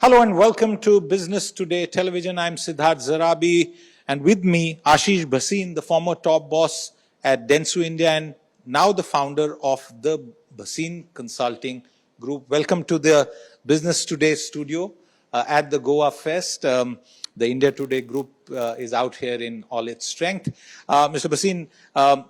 Hello and welcome to Business Today Television. I'm Siddharth Zarabi, and with me, Ashish Bhasin, the former top boss at Dentsu India and now the founder of the Bhasin Consulting Group. Welcome to the Business Today studio at the Goa Fest. The India Today Group is out here in all its strength. Mr. Bhasin,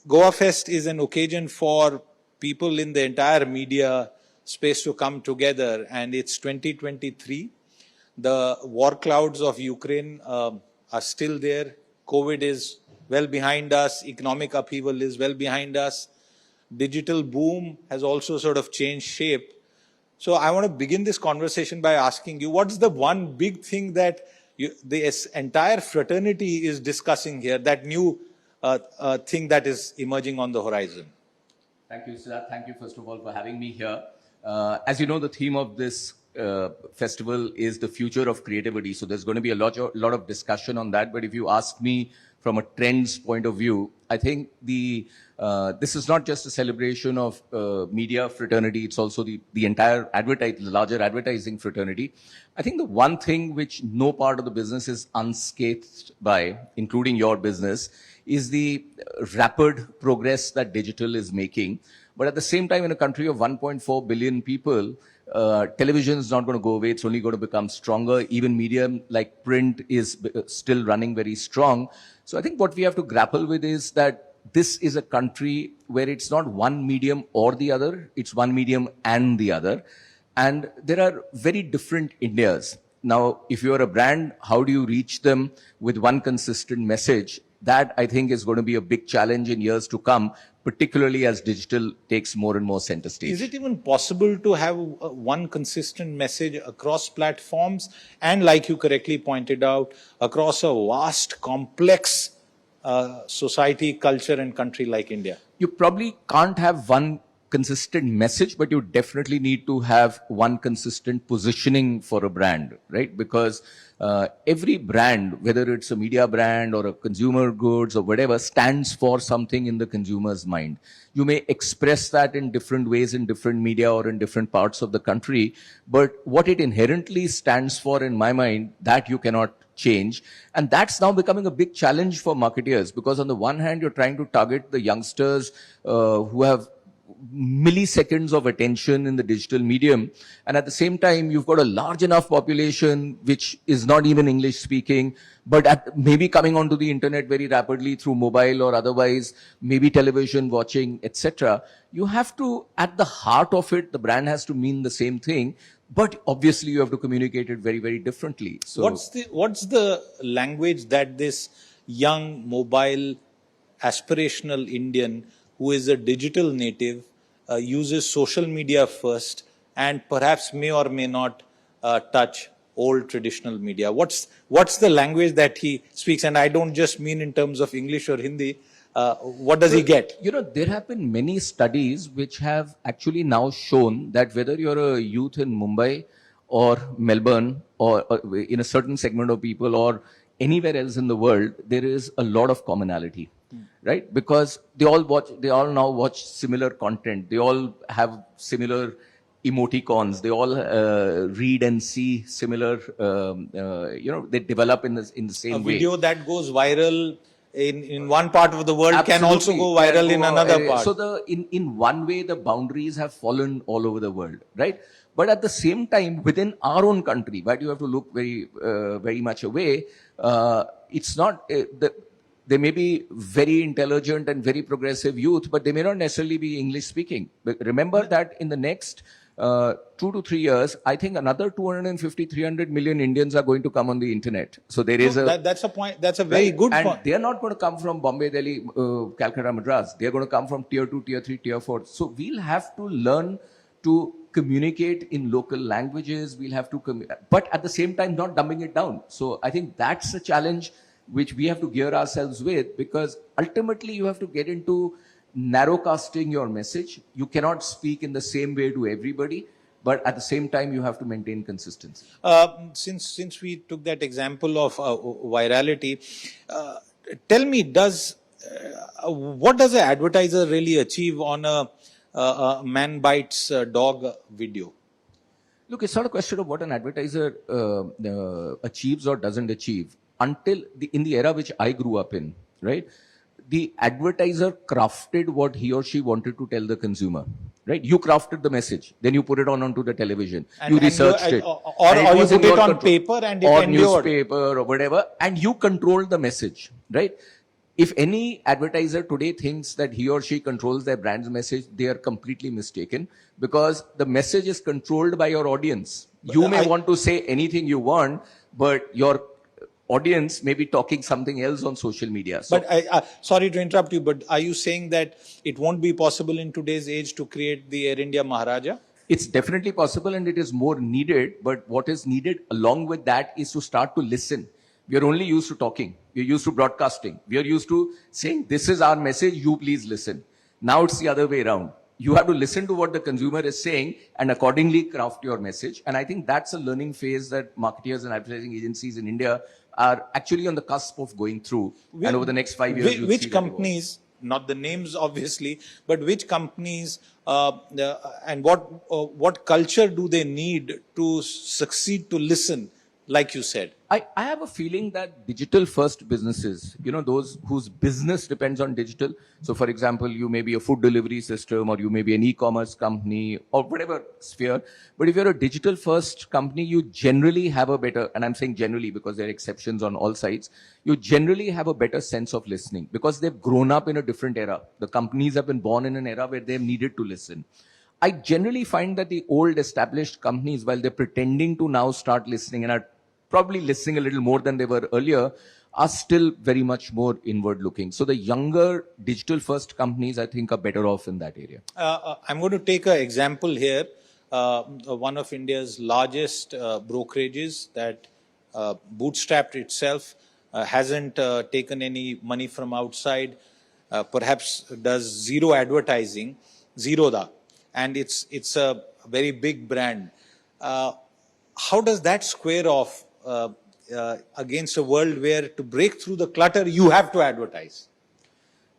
Goa Fest is an occasion for people in the entire media space to come together, and it's 2023. The war clouds of Ukraine are still there. COVID is well behind us. Economic upheaval is well behind us. Digital boom has also sort of changed shape. So I want to begin this conversation by asking you, what's the one big thing that this entire fraternity is discussing here, that new thing that is emerging on the horizon? Thank you, Siddharth. Thank you, first of all, for having me here. As you know, the theme of this festival is the future of creativity. So there's going to be a lot of discussion on that. But if you ask me from a trends point of view, I think this is not just a celebration of media fraternity. It's also the entire larger advertising fraternity. I think the one thing which no part of the business is unscathed by, including your business, is the rapid progress that digital is making. But at the same time, in a country of 1.4 billion people, television is not going to go away. It's only going to become stronger. Even medium like print is still running very strong. So I think what we have to grapple with is that this is a country where it's not one medium or the other. It's one medium and the other. And there are very different Indias. Now, if you're a brand, how do you reach them with one consistent message? That, I think, is going to be a big challenge in years to come, particularly as digital takes more and more center stage. Is it even possible to have one consistent message across platforms and, like you correctly pointed out, across a vast, complex society, culture and country like India? You probably can't have one consistent message, but you definitely need to have one consistent positioning for a brand, right? Because every brand, whether it's a media brand or a consumer goods or whatever, stands for something in the consumer's mind. You may express that in different ways in different media or in different parts of the country, but what it inherently stands for, in my mind, that you cannot change. And that's now becoming a big challenge for marketeers, because on the one hand, you're trying to target the youngsters who have milliseconds of attention in the digital medium, and at the same time you've got a large enough population which is not even English speaking, but maybe coming onto the internet very rapidly through mobile or otherwise, maybe television watching, etc. You have to, at the heart of it, the brand has to mean the same thing, but obviously you have to communicate it very, very differently. So what's the language that this young, mobile, aspirational Indian who is a digital native uses social media first and perhaps may or may not touch old traditional media? What's the language that he speaks? And I don't just mean in terms of English or Hindi. What does he get? You know, there have been many studies which have actually now shown that whether you're a youth in Mumbai or Melbourne or in a certain segment of people or anywhere else in the world, there is a lot of commonality. Right? Because they all now watch similar content. They all have similar emoticons. They all read and see similar, they develop in the same way. A video that goes viral in one part of the world can also go viral in another part. So in one way, the boundaries have fallen all over the world, right? But at the same time, within our own country, but you have to look very much away, it's not... They may be very intelligent and very progressive youth, but they may not necessarily be English speaking. But remember that in the next 2 to 3 years, I think another 250, 300 million Indians are going to come on the internet. So there is that's a point. That's a very good point. And they're not going to come from Bombay, Delhi, Calcutta, Madras. They're going to come from tier 2, tier 3, tier 4. So we'll have to learn to communicate in local languages. We'll have to, but at the same time, not dumbing it down. So I think that's a challenge which we have to gear ourselves with, because ultimately you have to get into narrowcasting your message. You cannot speak in the same way to everybody, but at the same time you have to maintain consistency. Since we took that example of virality, tell me, what does an advertiser really achieve on a man bites dog video? Look, it's not a question of what an advertiser achieves or doesn't achieve. In the era which I grew up in, right? The advertiser crafted what he or she wanted to tell the consumer, right? You crafted the message, then you put it onto the television, you researched it, or you was in put it your on control. paper and it or endured. newspaper or whatever, and you controlled the message, right? If any advertiser today thinks that he or she controls their brand's message, they are completely mistaken, because the message is controlled by your audience. You may want to say anything you want, but your audience may be talking something else on social media. So, But sorry to interrupt you, but are you saying that it won't be possible in today's age to create the Air India Maharaja? it's definitely possible and it is more needed, but what is needed along with that is to start to listen. We are only used to talking. We are used to broadcasting. We are used to saying, this is our message, you please listen. Now it's the other way around. You have to listen to what the consumer is saying and accordingly craft your message. And I think that's a learning phase that marketers and advertising agencies in India are actually on the cusp of going through. And over the next 5 years, you'll Which see that companies, not the names obviously, but which companies and what culture do they need to succeed to listen, like you said? I have a feeling that digital first businesses, those whose business depends on digital. So, for example, you may be a food delivery system or you may be an e-commerce company or whatever sphere. But if you're a digital first company, you generally have a better, and I'm saying generally because there are exceptions on all sides, you generally have a better sense of listening because they've grown up in a different era. The companies have been born in an era where they've needed to listen. I generally find that the old established companies, while they're pretending to now start listening and are probably listening a little more than they were earlier, are still very much more inward looking. So the younger digital first companies, I think, are better off in that area. I'm going to take an example here. One of India's largest brokerages that bootstrapped itself, hasn't taken any money from outside, perhaps does zero advertising, Zerodha, and it's a very big brand. How does that square off against a world where to break through the clutter, you have to advertise?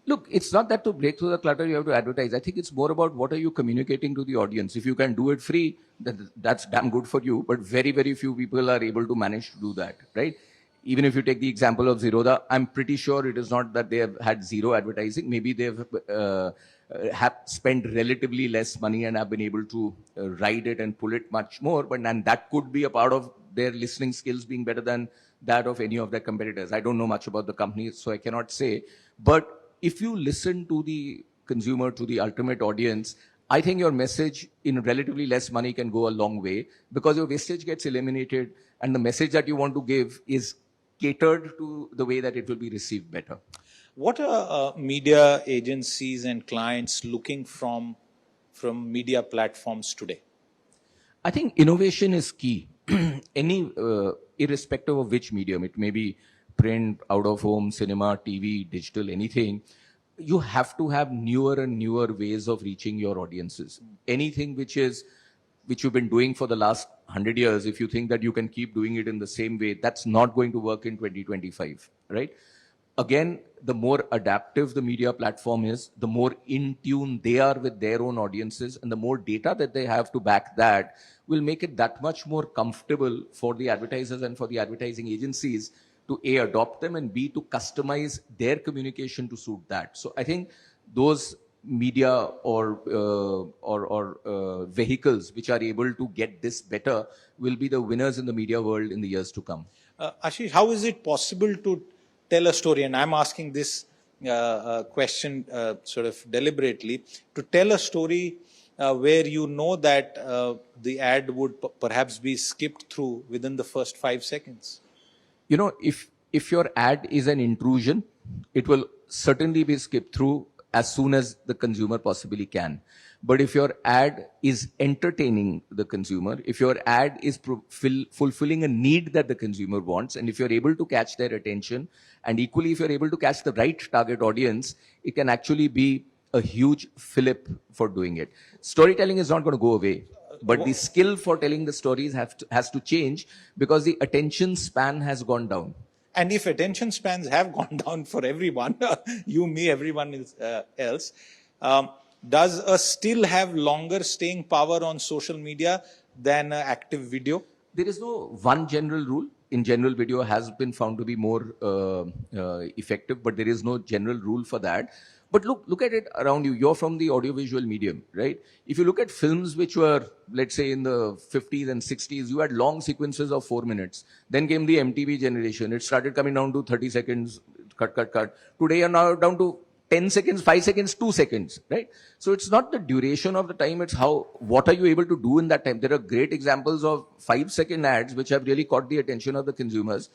Look, it's not that to break through the clutter, you have to advertise. I think it's more about what are you communicating to the audience. If you can do it free, that's damn good for you. But very, very few people are able to manage to do that, right? Even if you take the example of Zerodha, I'm pretty sure it is not that they have had zero advertising. Maybe they've have spent relatively less money and have been able to ride it and pull it much more. And that could be a part of their listening skills being better than that of any of their competitors. I don't know much about the company, so I cannot say. But if you listen to the consumer, to the ultimate audience, I think your message in relatively less money can go a long way because your wastage gets eliminated and the message that you want to give is catered to the way that it will be received better. What are media agencies and clients looking from media platforms today? I think innovation is key. Irrespective of which medium, it may be print, out of home, cinema, TV, digital, anything, you have to have newer and newer ways of reaching your audiences. Anything which you've been doing for the last 100 years, if you think that you can keep doing it in the same way, that's not going to work in 2025, right? Again, the more adaptive the media platform is, the more in tune they are with their own audiences, and the more data that they have to back that will make it that much more comfortable for the advertisers and for the advertising agencies to A, adopt them, and B, to customize their communication to suit that. So I think those media or vehicles which are able to get this better will be the winners in the media world in the years to come. Ashish, how is it possible to tell a story? And I'm asking this question sort of deliberately, to tell a story where you know that the ad would perhaps be skipped through within the first 5 seconds. If your ad is an intrusion, it will certainly be skipped through as soon as the consumer possibly can. But if your ad is entertaining the consumer, if your ad is fulfilling a need that the consumer wants, and if you're able to catch their attention, and equally if you're able to catch the right target audience, it can actually be a huge fillip for doing it. Storytelling is not going to go away, but the skill for telling the stories has to change because the attention span has gone down. And if attention spans have gone down for everyone, you, me, everyone else, does a still have longer staying power on social media than active video? There is no one general rule. In general, video has been found to be more effective, but there is no general rule for that. But look at it around you. You're from the audiovisual medium, right? If you look at films which were, let's say, in the 50s and 60s, you had long sequences of 4 minutes. Then came the MTV generation. It started coming down to 30 seconds, cut. Today, you're now down to 10 seconds, 5 seconds, 2 seconds, right? So it's not the duration of the time, it's what are you able to do in that time? There are great examples of 5-second ads which have really caught the attention of the consumers.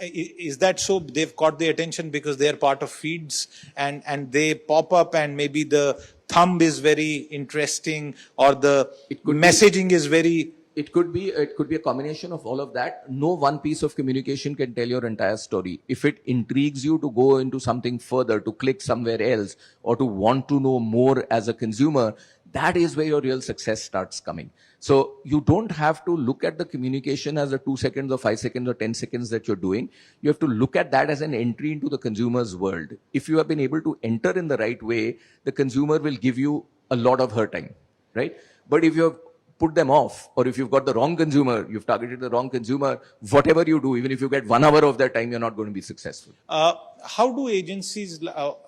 Is that so? They've caught the attention because they're part of feeds and they pop up and maybe the thumb is very interesting or the messaging is very... It could be a combination of all of that. No one piece of communication can tell your entire story. If it intrigues you to go into something further, to click somewhere else, or to want to know more as a consumer, that is where your real success starts coming. So you don't have to look at the communication as a 2 seconds or 5 seconds or 10 seconds that you're doing. You have to look at that as an entry into the consumer's world. If you have been able to enter in the right way, the consumer will give you a lot of her time, right? But if you've put them off, or if you've got the wrong consumer, you've targeted the wrong consumer, whatever you do, even if you get 1 hour of their time, you're not going to be successful. How do agencies,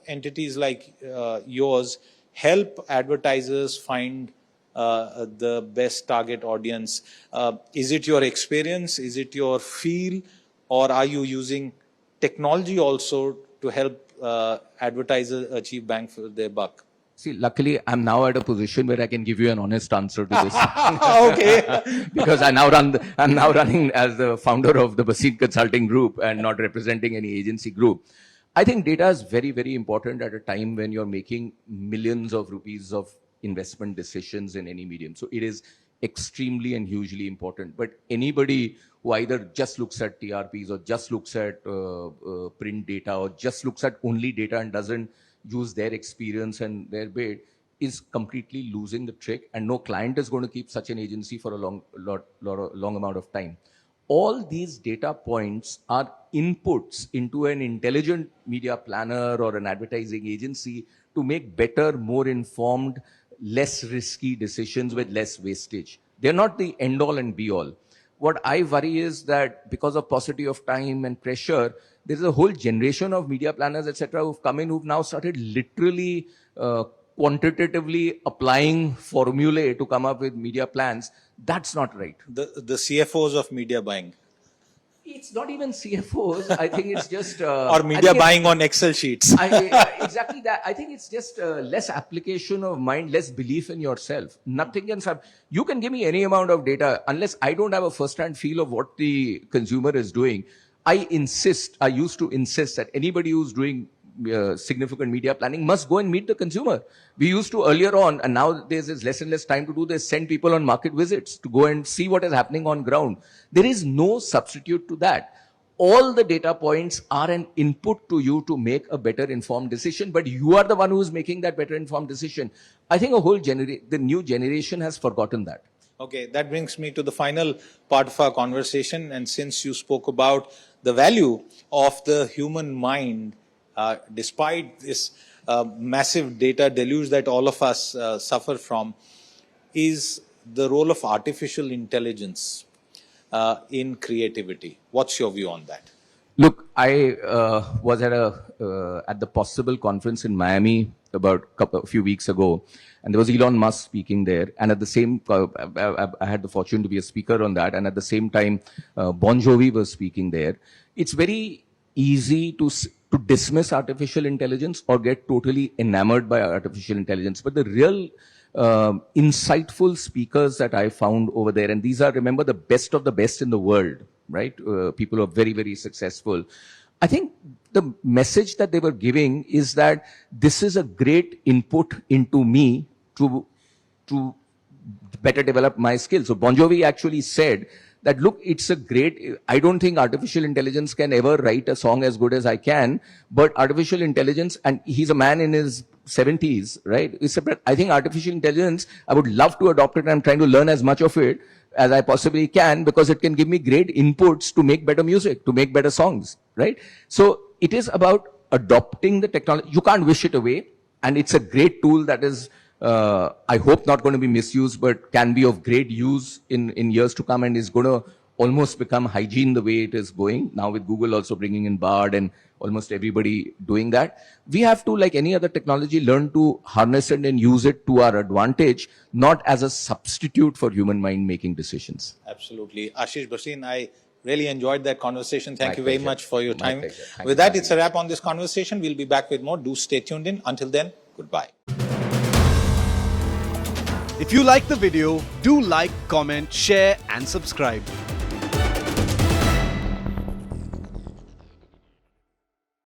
entities like yours help advertisers find the best target audience? Is it your experience? Is it your feel? Or are you using technology also to help advertisers achieve bang for their buck? See, luckily, I'm now at a position where I can give you an honest answer to this. Okay. Because I'm now running as the founder of the Bhasin Consulting Group and not representing any agency group. I think data is very, very important at a time when you're making millions of rupees of investment decisions in any medium. So it is extremely and hugely important. But anybody who either just looks at TRPs or just looks at print data or just looks at only data and doesn't use their experience and their bid is completely losing the trick, and no client is going to keep such an agency for a long amount of time. All these data points are inputs into an intelligent media planner or an advertising agency to make better, more informed, less risky decisions with less wastage. They're not the end all and be all. What I worry is that because of paucity of time and pressure, there's a whole generation of media planners, etc., who've come in, who've now started literally quantitatively applying formulae to come up with media plans. That's not right. The CFOs of media buying. It's not even CFOs. I think it's just... or media buying on Excel sheets. Exactly that. I think it's just less application of mind, less belief in yourself. Nothing can... You can give me any amount of data. Unless I don't have a first-hand feel of what the consumer is doing, I used to insist that anybody who's doing significant media planning must go and meet the consumer. We used to earlier on, and now there's less and less time to do this, send people on market visits to go and see what is happening on ground. There is no substitute to that. All the data points are an input to you to make a better informed decision, but you are the one who is making that better informed decision. I think the new generation has forgotten that. Okay, that brings me to the final part of our conversation. And since you spoke about the value of the human mind, despite this massive data deluge that all of us suffer from, is the role of artificial intelligence in creativity. What's your view on that? Look, I was at the Possible conference in Miami about a few weeks ago, and there was Elon Musk speaking there. And at the same, I had the fortune to be a speaker on that. And at the same time, Bon Jovi was speaking there. It's very easy to dismiss artificial intelligence or get totally enamored by artificial intelligence. But the real insightful speakers that I found over there, and these are, remember, the best of the best in the world, right? People who are very, very successful. I think the message that they were giving is that this is a great input into me to better develop my skills. So Bon Jovi actually said that, look, I don't think artificial intelligence can ever write a song as good as I can, but artificial intelligence, and he's a man in his 70s, right? I think artificial intelligence, I would love to adopt it, and I'm trying to learn as much of it as I possibly can, because it can give me great inputs to make better music, to make better songs, right? So it is about adopting the technology. You can't wish it away, and it's a great tool that is I hope not going to be misused, but can be of great use in years to come, and is going to almost become hygiene the way it is going now, with Google also bringing in Bard and almost everybody doing that. We have to, like any other technology, learn to harness it and use it to our advantage, not as a substitute for human mind making decisions. Absolutely. Ashish Bhasin, I really enjoyed that conversation. Thank My you very pleasure. much for your My time. pleasure. Thank With you that, for it's a having wrap on this conversation. We'll be back with more. Do stay tuned in. Until then, goodbye. If you like the video, do like, comment, share and subscribe.